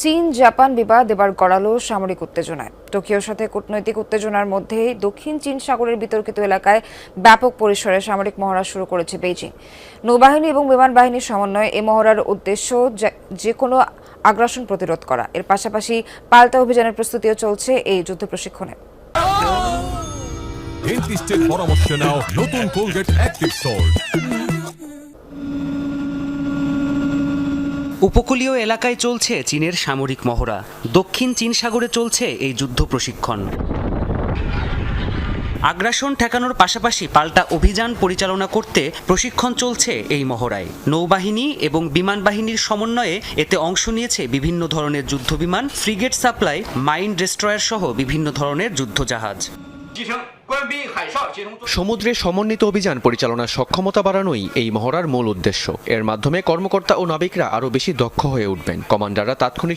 চীন জাপান বিবাদ এবার গড়ালো সামরিক উত্তেজনায়। টোকিওর সাথে কূটনৈতিক উত্তেজনার মধ্যেই দক্ষিণ চীন সাগরের বিতর্কিত এলাকায় ব্যাপক পরিসরে সামরিক মহড়া শুরু করেছে বেইজিং। নৌবাহিনী এবং বিমান বাহিনীর সমন্বয়ে এই মহড়ার উদ্দেশ্য যে কোনো আগ্রাসন প্রতিরোধ করা। এর পাশাপাশি পাল্টা অভিযানের প্রস্তুতিও চলছে এই যুদ্ধ প্রশিক্ষণে। ডেন্টিস্টের পরামর্শ নাও নতুন কোলগেট অ্যাক্টিভ সল্ট। উপকূলীয় এলাকায় চলছে চীনের সামরিক মহড়া। দক্ষিণ চীন সাগরে চলছে এই যুদ্ধ প্রশিক্ষণ। আগ্রাসন ঠেকানোর পাশাপাশি পাল্টা অভিযান পরিচালনা করতে প্রশিক্ষণ চলছে এই মহড়ায়। নৌবাহিনী এবং বিমান বাহিনীর সমন্বয়ে এতে অংশ নিয়েছে বিভিন্ন ধরনের যুদ্ধবিমান, ফ্রিগেট সাপ্লাই, মাইন ডেস্ট্রয়ার সহ বিভিন্ন ধরনের যুদ্ধজাহাজ। সমুদ্রে সমন্বিত অভিযান পরিচালনার সক্ষমতা বাড়ানোই এই মহড়ার মূল উদ্দেশ্য। এর মাধ্যমে কর্মকর্তা ও নাবিকরা আরও বেশি দক্ষ হয়ে উঠবেন। কমান্ডাররা তাৎক্ষণিক